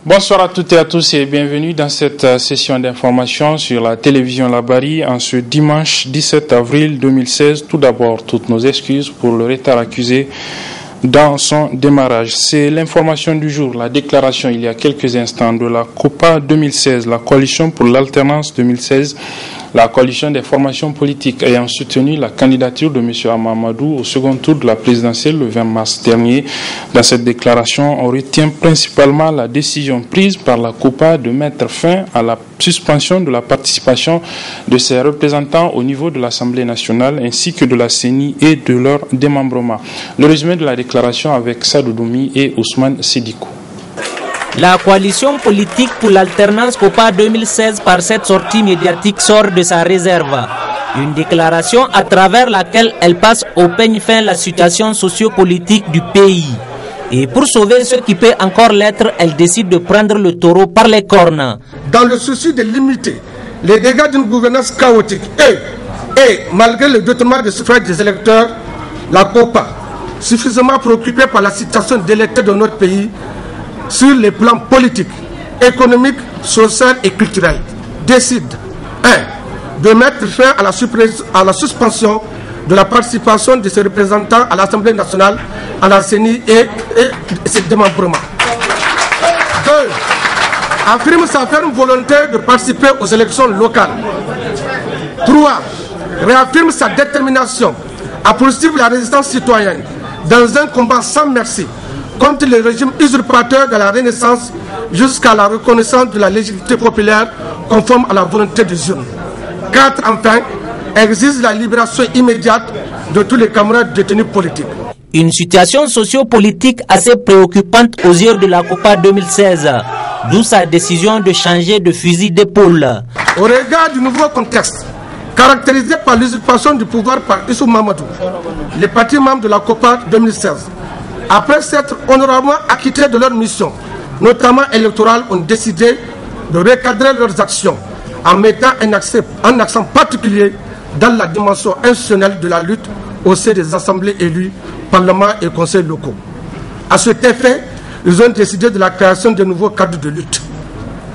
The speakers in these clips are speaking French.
Bonsoir à toutes et à tous et bienvenue dans cette session d'information sur la télévision Labari en ce dimanche 17 avril 2016. Tout d'abord, toutes nos excuses pour le retard accusé dans son démarrage. C'est l'information du jour, la déclaration il y a quelques instants de la COPA 2016, la coalition pour l'alternance 2016, la coalition des formations politiques ayant soutenu la candidature de M. Amamadou au second tour de la présidentielle le 20 mars dernier. Dans cette déclaration, on retient principalement la décision prise par la COPA de mettre fin à la suspension de la participation de ses représentants au niveau de l'Assemblée nationale ainsi que de la CENI et de leur démembrement. Le résumé de la déclaration avec Sadou Doumi et Ousmane Sidikou. La coalition politique pour l'alternance COPA 2016 par cette sortie médiatique sort de sa réserve. Une déclaration à travers laquelle elle passe au peigne fin la situation sociopolitique du pays. Et pour sauver ce qui peut encore l'être, elle décide de prendre le taureau par les cornes. Dans le souci de limiter les dégâts d'une gouvernance chaotique et malgré le détournement des suffrages des électeurs, la COPA, suffisamment préoccupée par la situation délétère de notre pays, sur les plans politiques, économiques, social et culturel, décide 1. De mettre fin à la suspension de la participation de ses représentants à l'Assemblée nationale, à la CENI et ses démembrements. 2. Affirme sa ferme volonté de participer aux élections locales. 3. Réaffirme sa détermination à poursuivre la résistance citoyenne dans un combat sans merci contre le régime usurpateur de la Renaissance jusqu'à la reconnaissance de la légitimité populaire conforme à la volonté des urnes. 4. Enfin, exige la libération immédiate de tous les camarades détenus politiques. Une situation sociopolitique assez préoccupante aux yeux de la COPA 2016, d'où sa décision de changer de fusil d'épaule. Au regard du nouveau contexte, caractérisé par l'usurpation du pouvoir par Issou Mamadou, les partis membres de la COPA 2016, après s'être honorablement acquittés de leur mission, notamment électorale, ont décidé de recadrer leurs actions en mettant un accent particulier dans la dimension institutionnelle de la lutte au sein des assemblées élues, parlements et conseils locaux. À cet effet, ils ont décidé de la création de nouveaux cadres de lutte.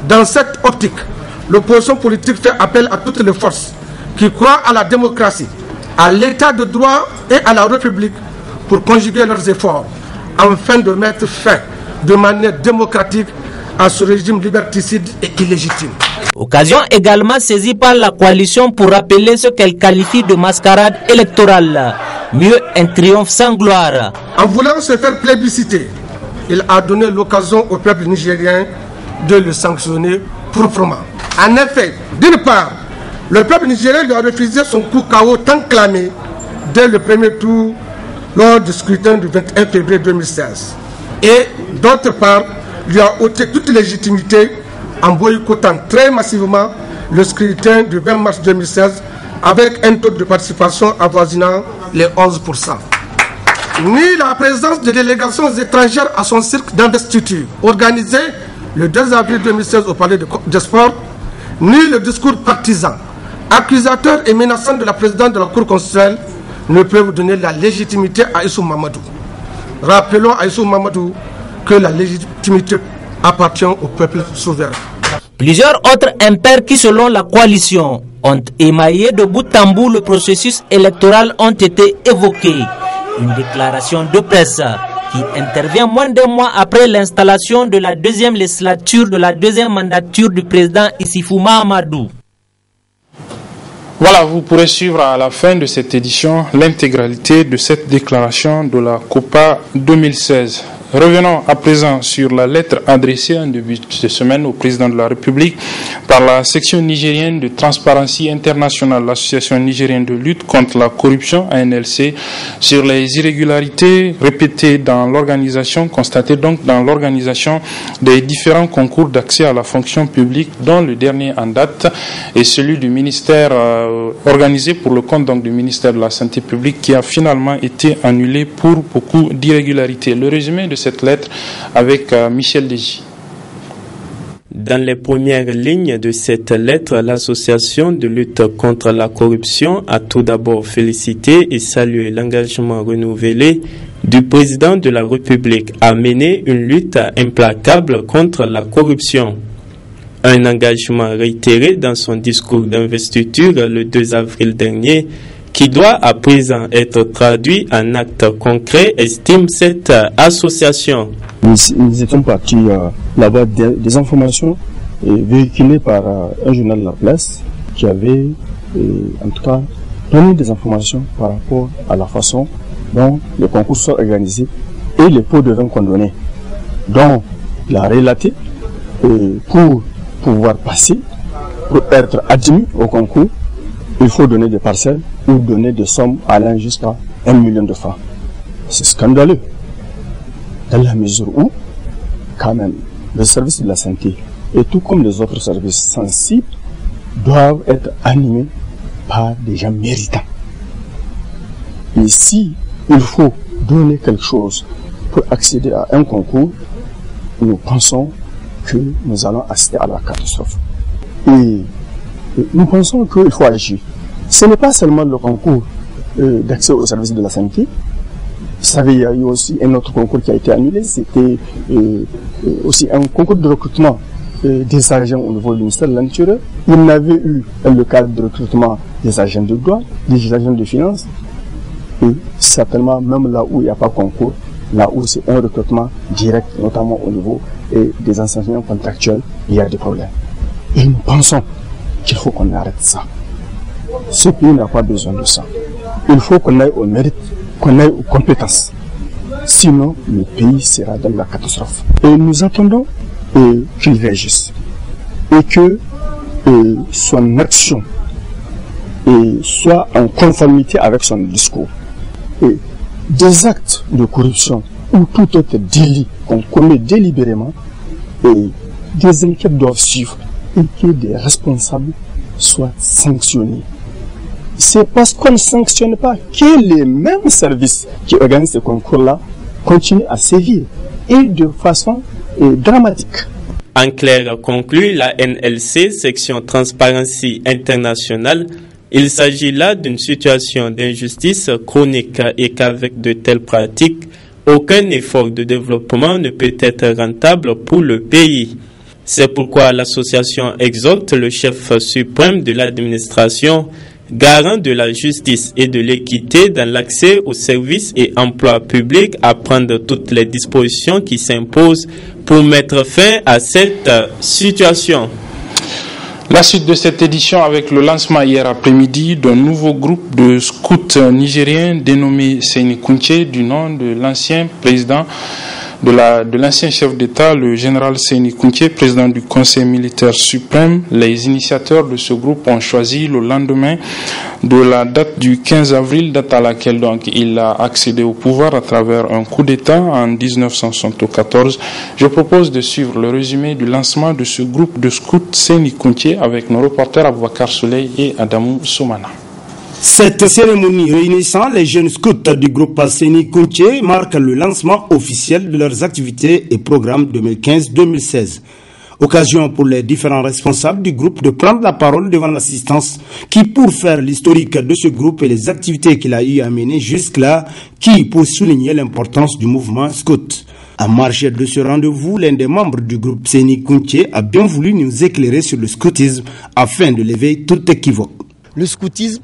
Dans cette optique, l'opposition politique fait appel à toutes les forces qui croient à la démocratie, à l'état de droit et à la République pour conjuguer leurs efforts afin de mettre fin de manière démocratique à ce régime liberticide et illégitime. Occasion également saisie par la coalition pour rappeler ce qu'elle qualifie de mascarade électorale. Mieux un triomphe sans gloire. En voulant se faire plébisciter, il a donné l'occasion au peuple nigérien de le sanctionner proprement. En effet, d'une part, le peuple nigérien lui a refusé son coup KO tant clamé dès le premier tour lors du scrutin du 21 février 2016. Et d'autre part, lui a ôté toute légitimité en boycottant très massivement le scrutin du 20 mars 2016 avec un taux de participation avoisinant les 11%. Ni la présence de délégations étrangères à son cirque d'investiture organisé le 2 avril 2016 au Palais des Sports, ni le discours partisan, accusateur et menaçant de la présidente de la Cour constitutionnelle ne peuvent donner la légitimité à Issou Mamadou. Rappelons à Issou Mamadou que la légitimité appartient au peuple souverain. Plusieurs autres impairs qui, selon la coalition, ont émaillé de bout en bout le processus électoral ont été évoqués. Une déclaration de presse qui intervient moins d'un mois après l'installation de la deuxième législature de la deuxième mandature du président Issoufou Mahamadou. Voilà, vous pourrez suivre à la fin de cette édition l'intégralité de cette déclaration de la COPA 2016. Revenons à présent sur la lettre adressée en début de semaine au président de la République par la section nigérienne de Transparency International, l'association nigérienne de lutte contre la corruption ANLC, sur les irrégularités répétées dans l'organisation, constatées donc dans l'organisation des différents concours d'accès à la fonction publique, dont le dernier en date est celui du ministère organisé pour le compte donc du ministère de la Santé publique qui a finalement été annulé pour beaucoup d'irrégularités. Le résumé de cette lettre avec Michel Deji. Dans les premières lignes de cette lettre, l'association de lutte contre la corruption a tout d'abord félicité et salué l'engagement renouvelé du président de la République à mener une lutte implacable contre la corruption. Un engagement réitéré dans son discours d'investiture le 2 avril dernier, qui doit à présent être traduit en actes concrets, estime cette association. Nous étions partis là-bas des informations véhiculées par un journal de la place qui avait en tout cas donné des informations par rapport à la façon dont les concours sont organisés et les pots de vin qu'on donnait. Donc, il a relaté pour pouvoir passer, pour être admis au concours, il faut donner des parcelles ou donner des sommes allant jusqu'à 1 million de francs. C'est scandaleux. Dans la mesure où, quand même, le service de la santé, et tout comme les autres services sensibles, doivent être animés par des gens méritants. Et si il faut donner quelque chose pour accéder à un concours, nous pensons que nous allons assister à la catastrophe. Et nous pensons qu'il faut agir. Ce n'est pas seulement le concours d'accès aux services de la santé. Vous savez, il y a eu aussi un autre concours qui a été annulé. C'était aussi un concours de recrutement des agents au niveau du ministère de l'Intérieur. Il y avait eu le cadre de recrutement des agents de douane, des agents de finances. Et certainement, même là où il n'y a pas concours, là où c'est un recrutement direct, notamment au niveau des enseignants contractuels, il y a des problèmes. Et nous pensons qu'il faut qu'on arrête ça. Ce pays n'a pas besoin de ça. Il faut qu'on aille au mérite, qu'on aille aux compétences. Sinon, le pays sera dans la catastrophe. Et nous attendons qu'il réagisse. Et que son action soit en conformité avec son discours. Et des actes de corruption ou tout autre délit qu'on commet délibérément, et des enquêtes doivent suivre et que des responsables soient sanctionnés. C'est parce qu'on ne sanctionne pas que les mêmes services qui organisent ces concours-là continuent à sévir et de façon dramatique. En clair, conclut la NLC, section Transparency International, il s'agit là d'une situation d'injustice chronique et qu'avec de telles pratiques, aucun effort de développement ne peut être rentable pour le pays. C'est pourquoi l'association exhorte le chef suprême de l'administration, garant de la justice et de l'équité dans l'accès aux services et emplois publics, à prendre toutes les dispositions qui s'imposent pour mettre fin à cette situation. La suite de cette édition avec le lancement hier après-midi d'un nouveau groupe de scouts nigériens dénommé Seni Kunche, du nom de l'ancien président de l'ancien chef d'État, le général Seni Kunche, président du Conseil militaire suprême. Les initiateurs de ce groupe ont choisi le lendemain de la date du 15 avril, date à laquelle donc il a accédé au pouvoir à travers un coup d'État en 1974. Je propose de suivre le résumé du lancement de ce groupe de scouts Seni Kunche avec nos reporters Aboubakar Souley et Adamou Soumana. Cette cérémonie réunissant les jeunes scouts du groupe Seni Kunche marque le lancement officiel de leurs activités et programmes 2015-2016. Occasion pour les différents responsables du groupe de prendre la parole devant l'assistance qui, pour faire l'historique de ce groupe et les activités qu'il a eu à mener jusque-là, qui pour souligner l'importance du mouvement scout. À marge de ce rendez-vous, l'un des membres du groupe Seni Kunche a bien voulu nous éclairer sur le scoutisme afin de lever toute équivoque. Le scoutisme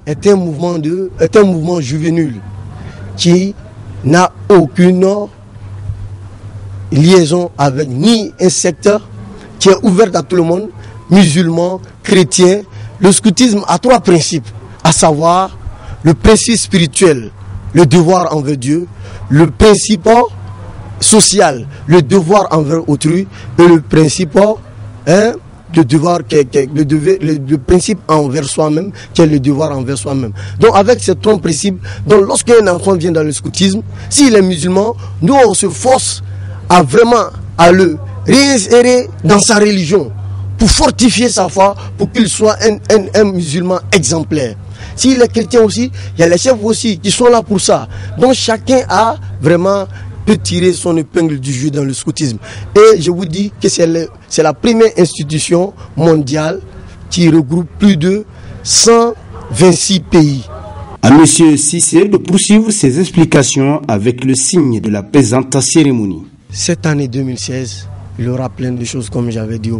est un mouvement juvénile qui n'a aucune liaison avec ni un secteur, qui est ouvert à tout le monde, musulmans, chrétiens. Le scoutisme a 3 principes, à savoir le principe spirituel, le devoir envers Dieu, le principe social, le devoir envers autrui, et le principe le principe envers soi-même, qui est le devoir envers soi-même. Donc avec ces 3 principes, donc lorsqu'un enfant vient dans le scoutisme, s'il est musulman, nous on se force à vraiment à le réinsérer dans sa religion, pour fortifier sa foi, pour qu'il soit un musulman exemplaire. S'il est chrétien aussi, il y a les chefs aussi qui sont là pour ça. Donc chacun a vraiment peut tirer son épingle du jeu dans le scoutisme. Et je vous dis que c'est la première institution mondiale qui regroupe plus de 126 pays. À M. Cissé de poursuivre ses explications avec le signe de la présente cérémonie. Cette année 2016, il y aura plein de choses comme j'avais dit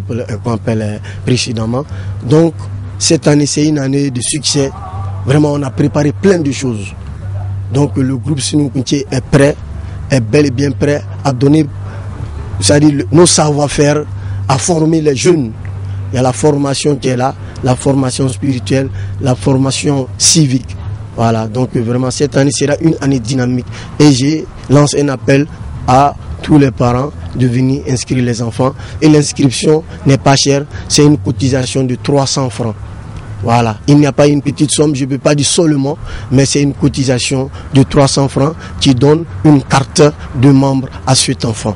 précédemment. Donc cette année, c'est une année de succès. Vraiment, on a préparé plein de choses. Donc le groupe Séni Kountché est prêt, est bel et bien prêt à donner, c'est-à-dire nos savoir-faire, à former les jeunes. Il y a la formation qui est là, la formation spirituelle, la formation civique. Voilà, donc vraiment cette année sera une année dynamique. Et j'ai lancé un appel à tous les parents de venir inscrire les enfants. Et l'inscription n'est pas chère, c'est une cotisation de 300 francs. Voilà, il n'y a pas une petite somme, je ne peux pas dire seulement, mais c'est une cotisation de 300 francs qui donne une carte de membre à cet enfant.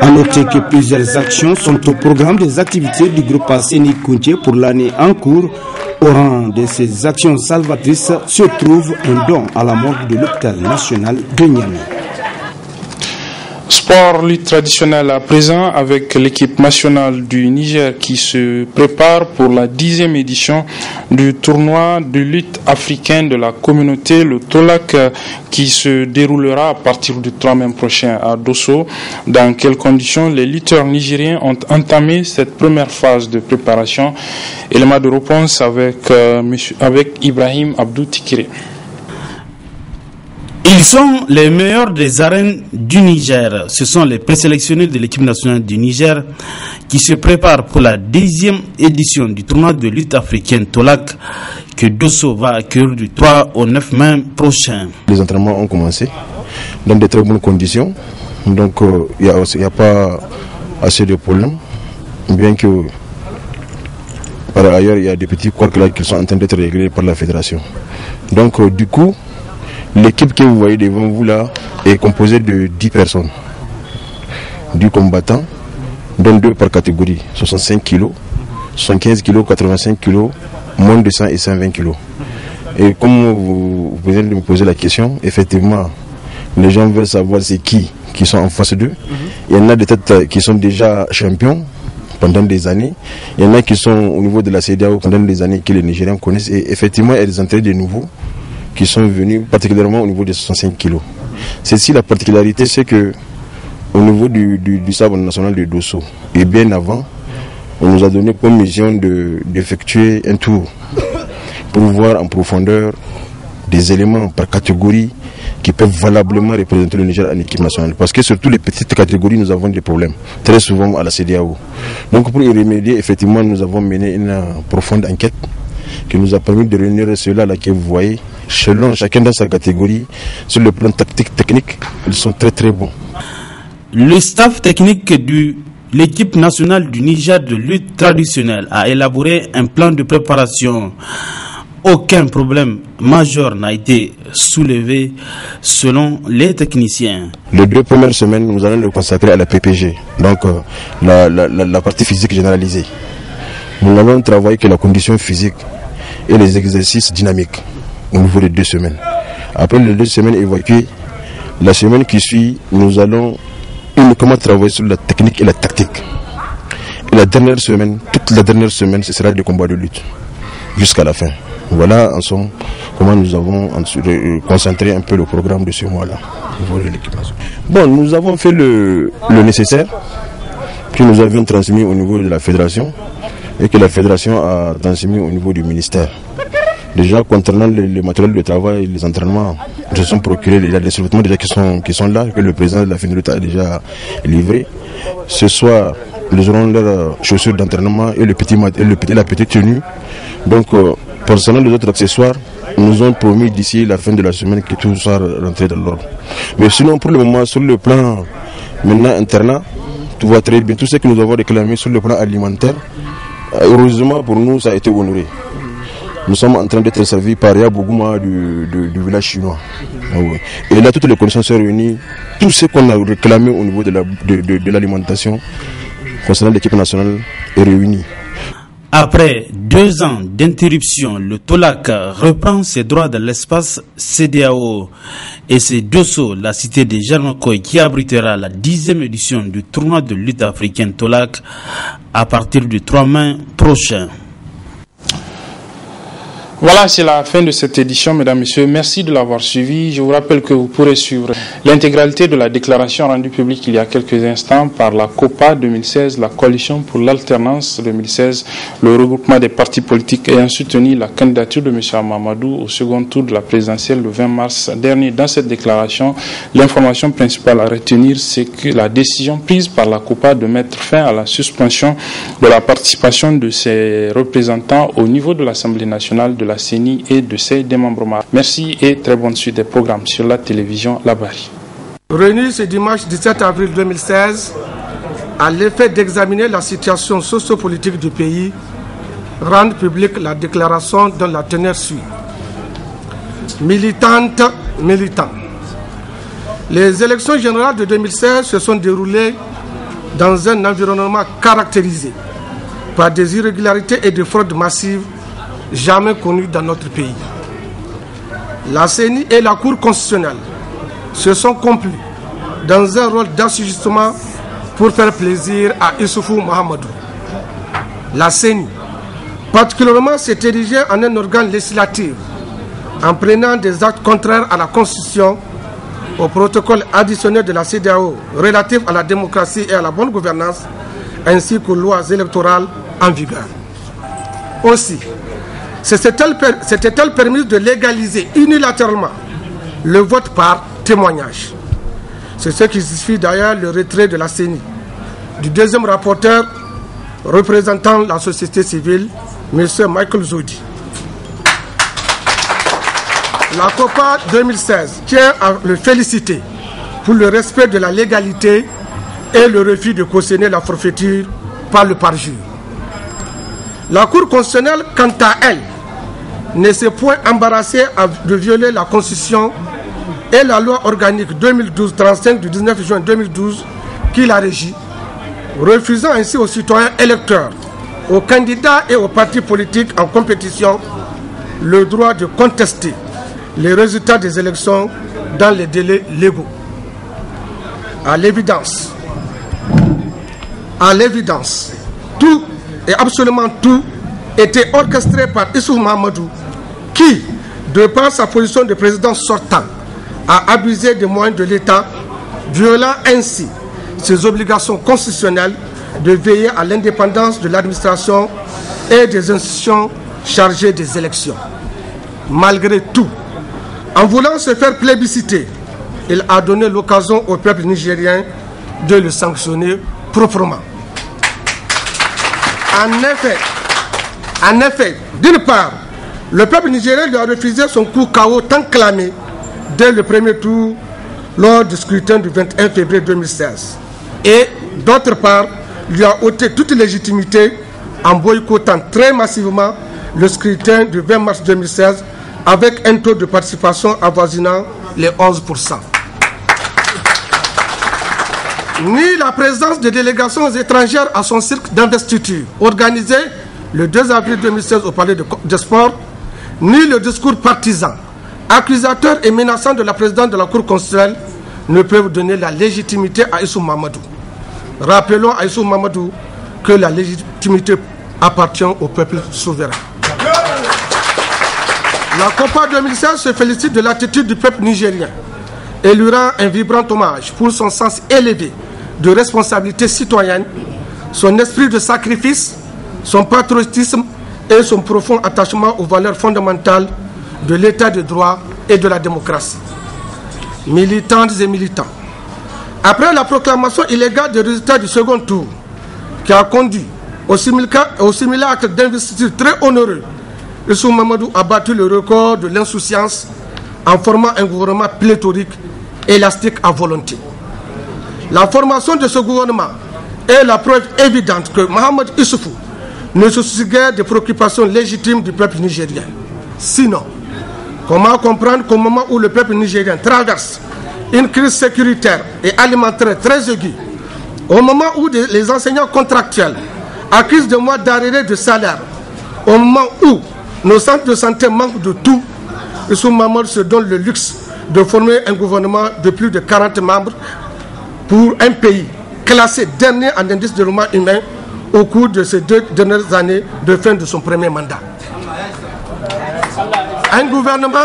À noter que plusieurs actions sont au programme des activités du groupe Séni Kountché pour l'année en cours. Au rang de ces actions salvatrices se trouve un don à la morgue de l'hôpital national de Niamey. Sport, lutte traditionnelle à présent avec l'équipe nationale du Niger qui se prépare pour la 10e édition du tournoi de lutte africain de la communauté, le TOLAC, qui se déroulera à partir du 3 mai prochain à Dosso. Dans quelles conditions les lutteurs nigériens ont entamé cette première phase de préparation? Élément de réponse avec Ibrahim Abdou Tikiré. Ils sont les meilleurs des arènes du Niger. Ce sont les présélectionnés de l'équipe nationale du Niger qui se préparent pour la 10e édition du tournoi de lutte africaine TOLAC que Dosso va accueillir du 3 au 9 mai prochain. Les entraînements ont commencé dans de très bonnes conditions. Donc il n'y a pas assez de problèmes. Bien que par ailleurs il y a des petits couacs là qui sont en train d'être réglés par la fédération. Donc du coup, l'équipe que vous voyez devant vous là est composée de 10 personnes, 10 combattants, dont 2 par catégorie, 65 kg, 75 kg, 85 kg, moins de 100 et 120 kg. Et comme vous venez de me poser la question, effectivement, les gens veulent savoir c'est qui sont en face d'eux. Il y en a des têtes qui sont déjà champions pendant des années. Il y en a qui sont au niveau de la CEDEAO pendant des années que les Nigériens connaissent. Et effectivement, il y a des entrées de nouveaux qui sont venus particulièrement au niveau des 65 kg. Ceci, la particularité, c'est que au niveau du sabre national de Dosso, et bien avant, on nous a donné comme mission d'effectuer un tour pour voir en profondeur des éléments par catégorie qui peuvent valablement représenter le Niger en équipe nationale. Parce que sur toutes les petites catégories, nous avons des problèmes, très souvent à la CEDEAO. Donc pour y remédier, effectivement, nous avons mené une profonde enquête qui nous a permis de réunir ceux-là que vous voyez, selon chacun dans sa catégorie, sur le plan tactique, technique, ils sont très très bons. Le staff technique de l'équipe nationale du Niger de lutte traditionnelle a élaboré un plan de préparation. Aucun problème majeur n'a été soulevé selon les techniciens. Les 2 premières semaines, nous allons le consacrer à la PPG, donc la partie physique généralisée. Nous allons travailler que la condition physique et les exercices dynamiques au niveau des 2 semaines. Après les 2 semaines évacuées, la semaine qui suit, nous allons uniquement travailler sur la technique et la tactique. Et la dernière semaine, toute la dernière semaine, ce sera des combats de lutte jusqu'à la fin. Voilà en somme comment nous avons concentré un peu le programme de ce mois-là. Bon, nous avons fait le nécessaire que nous avions transmis au niveau de la fédération et que la fédération a transmis au niveau du ministère. Déjà, concernant le matériel de travail, les entraînements, se sont procurés, il y a des sous-vêtements déjà qui sont là, que le président de la FENILUTA a déjà livré. Ce soir, ils auront leurs chaussures d'entraînement et la petite tenue. Donc, concernant les autres accessoires, nous ont promis d'ici la fin de la semaine que tout soit rentré dans l'ordre. Mais sinon, pour le moment, sur le plan maintenant internat, tout va très bien. Tout ce que nous avons réclamé sur le plan alimentaire, heureusement pour nous, ça a été honoré. Nous sommes en train d'être servis par Yabogouma du village chinois. Et là, toutes les conditions sont réunies. Tout ce qu'on a réclamé au niveau de l'alimentation concernant l'équipe nationale est réuni. Après 2 ans d'interruption, le Tolak reprend ses droits dans l'espace CEDEAO et c'est Dosso, la cité de Jarmakoy, qui abritera la 10e édition du tournoi de lutte africaine Tolak à partir du 3 mai prochain. Voilà, c'est la fin de cette édition, mesdames, messieurs. Merci de l'avoir suivi. Je vous rappelle que vous pourrez suivre l'intégralité de la déclaration rendue publique il y a quelques instants par la COPA 2016, la Coalition pour l'Alternance 2016, le regroupement des partis politiques ayant soutenu la candidature de M. Mamadou au second tour de la présidentielle le 20 mars dernier. Dans cette déclaration, l'information principale à retenir, c'est que la décision prise par la COPA de mettre fin à la suspension de la participation de ses représentants au niveau de l'Assemblée nationale de la CENI et de ses démembrements. Merci et très bonne suite des programmes sur la télévision Labari. Réunis ce dimanche 17 avril 2016, à l'effet d'examiner la situation sociopolitique du pays, rendre publique la déclaration dont la teneur suit. Militantes, militants. Les élections générales de 2016 se sont déroulées dans un environnement caractérisé par des irrégularités et des fraudes massives jamais connues dans notre pays. La CENI et la Cour constitutionnelle se sont complis dans un rôle d'assujettissement pour faire plaisir à Issoufou Mahamadou. La CENI, particulièrement, s'est érigée en un organe législatif en prenant des actes contraires à la Constitution, au protocole additionnel de la CEDEAO relatif à la démocratie et à la bonne gouvernance, ainsi qu'aux lois électorales en vigueur. Aussi, s'était-elle permis de légaliser unilatéralement le vote par témoignage. C'est ce qui justifie d'ailleurs le retrait de la CENI, du deuxième rapporteur représentant la société civile, M. Michael Zodi. La COPA 2016 tient à le féliciter pour le respect de la légalité et le refus de cautionner la forfaiture par le parjure. La Cour constitutionnelle, quant à elle, ne s'est point embarrassée de violer la Constitution et la loi organique 2012-35 du 19 juin 2012 qui la régit, refusant ainsi aux citoyens électeurs, aux candidats et aux partis politiques en compétition le droit de contester les résultats des élections dans les délais légaux. À l'évidence, tout et absolument tout était orchestré par Issoufou Mahamadou qui, de par sa position de président sortant, a abusé des moyens de l'État, violant ainsi ses obligations constitutionnelles de veiller à l'indépendance de l'administration et des institutions chargées des élections. Malgré tout, en voulant se faire plébisciter, il a donné l'occasion au peuple nigérien de le sanctionner proprement. En effet, d'une part, le peuple nigérien lui a refusé son coup KO tant clamé dès le premier tour lors du scrutin du 21 février 2016. Et d'autre part, lui a ôté toute légitimité en boycottant très massivement le scrutin du 20 mars 2016 avec un taux de participation avoisinant les 11%. Ni la présence de délégations étrangères à son cirque d'investiture organisé le 2 avril 2016 au Palais des Sports, ni le discours partisan, accusateur et menaçant de la présidente de la Cour constitutionnelle ne peuvent donner la légitimité à Issoufou Mahamadou. Rappelons à Issoufou Mahamadou que la légitimité appartient au peuple souverain. La COPA 2016 se félicite de l'attitude du peuple nigérien et lui rend un vibrant hommage pour son sens élevé de responsabilité citoyenne, son esprit de sacrifice, son patriotisme et son profond attachement aux valeurs fondamentales de l'état de droit et de la démocratie. Militantes et militants, après la proclamation illégale des résultats du second tour, qui a conduit au simulacre d'investiture très onéreux, Issoufou Mahamadou a battu le record de l'insouciance en formant un gouvernement pléthorique, élastique à volonté. La formation de ce gouvernement est la preuve évidente que Mohamed Issoufou ne se soucie guère des préoccupations légitimes du peuple nigérien. Sinon, comment comprendre qu'au moment où le peuple nigérien traverse une crise sécuritaire et alimentaire très aiguë, au moment où les enseignants contractuels accuse de mois d'arrêt de salaire, au moment où nos centres de santé manquent de tout, Issou Mahamadou se donne le luxe de former un gouvernement de plus de 40 membres pour un pays classé dernier en indice de développement humain au cours de ces 2 dernières années de fin de son premier mandat. Un gouvernement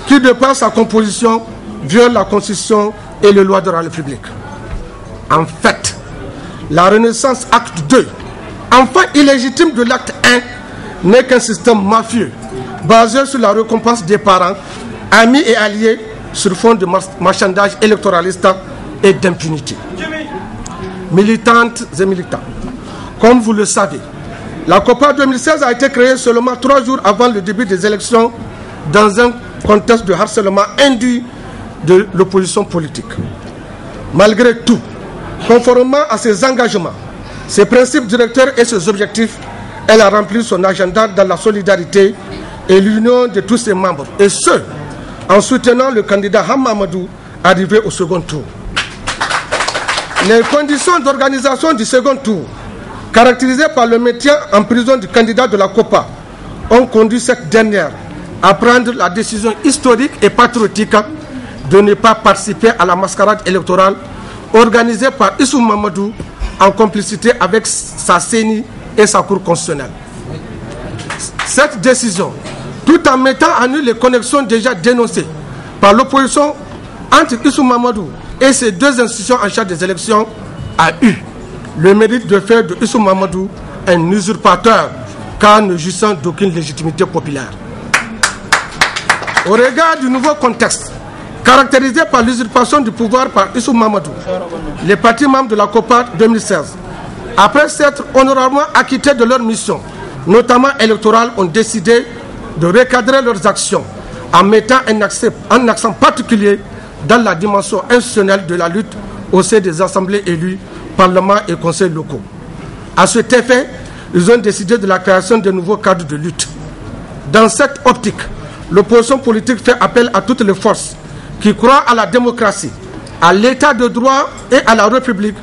qui, de par sa composition, viole la Constitution et les lois de la République. En fait, la Renaissance acte 2, enfant illégitime de l'acte 1, n'est qu'un système mafieux basé sur la récompense des parents, amis et alliés sur fond de marchandage électoraliste et d'impunité. Militantes et militants, comme vous le savez, la COPA 2016 a été créée seulement 3 jours avant le début des élections dans un contexte de harcèlement induit de l'opposition politique. Malgré tout, conformément à ses engagements, ses principes directeurs et ses objectifs, elle a rempli son agenda dans la solidarité et l'union de tous ses membres, et ce, en soutenant le candidat Hamamadou arrivé au second tour. Les conditions d'organisation du second tour, caractérisées par le maintien en prison du candidat de la COPA, ont conduit cette dernière à prendre la décision historique et patriotique de ne pas participer à la mascarade électorale organisée par Issou Mahamadou en complicité avec sa CENI et sa Cour constitutionnelle. Cette décision, tout en mettant à nu les connexions déjà dénoncées par l'opposition entre Issou Mahamadou et ces 2 institutions en charge des élections, a eu le mérite de faire de Issou Mahamadou un usurpateur, car ne jouissant d'aucune légitimité populaire. Au regard du nouveau contexte, caractérisé par l'usurpation du pouvoir par Issou Mahamadou, les partis membres de la COPA 2016, après s'être honorablement acquittés de leur mission, notamment électorale, ont décidé de recadrer leurs actions en mettant un accent particulier dans la dimension institutionnelle de la lutte au sein des assemblées élues, parlements et conseils locaux. À cet effet, ils ont décidé de la création de nouveaux cadres de lutte. Dans cette optique, l'opposition politique fait appel à toutes les forces qui croient à la démocratie, à l'état de droit et à la République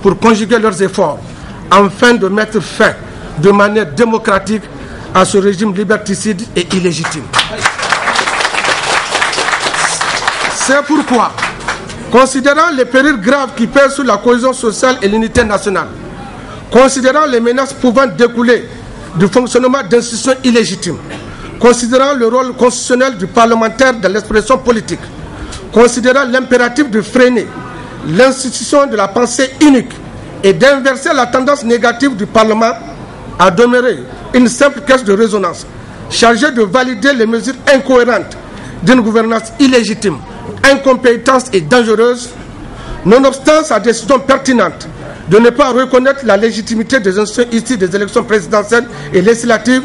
pour conjuguer leurs efforts afin de mettre fin de manière démocratique à ce régime liberticide et illégitime. C'est pourquoi, considérant les périls graves qui pèsent sur la cohésion sociale et l'unité nationale, considérant les menaces pouvant découler du fonctionnement d'institutions illégitimes, considérant le rôle constitutionnel du parlementaire dans l'expression politique, considérant l'impératif de freiner l'institution de la pensée unique et d'inverser la tendance négative du Parlement à demeurer une simple caisse de résonance chargée de valider les mesures incohérentes d'une gouvernance illégitime, incompétente et dangereuse, nonobstant sa décision pertinente de ne pas reconnaître la légitimité des institutions issues des élections présidentielles et législatives,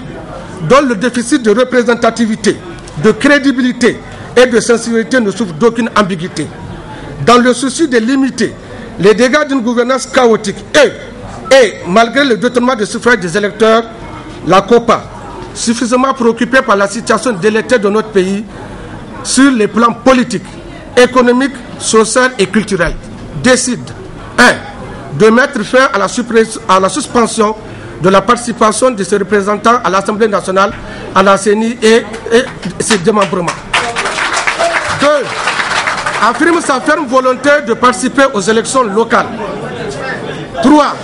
dont le déficit de représentativité, de crédibilité et de sensibilité ne souffre d'aucune ambiguïté. Dans le souci de limiter les dégâts d'une gouvernance chaotique et malgré le détournement de suffrage des électeurs, la COPA, suffisamment préoccupée par la situation délétère de notre pays sur les plans politiques, économiques, social et culturel, décide 1. De mettre fin à la suspension de la participation de ses représentants à l'Assemblée nationale, à la CENI et ses démembrements. 2. Affirme sa ferme volonté de participer aux élections locales. 3.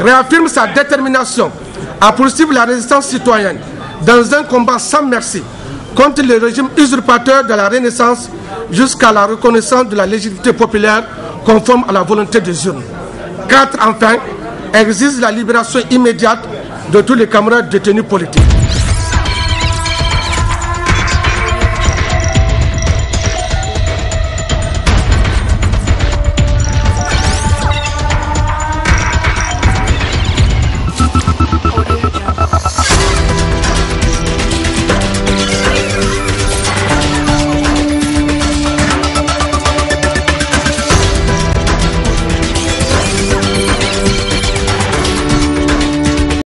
Réaffirme sa détermination à poursuivre la résistance citoyenne dans un combat sans merci contre le régime usurpateur de la Renaissance jusqu'à la reconnaissance de la légitimité populaire conforme à la volonté des urnes. 4. Enfin, exige la libération immédiate de tous les camarades détenus politiques.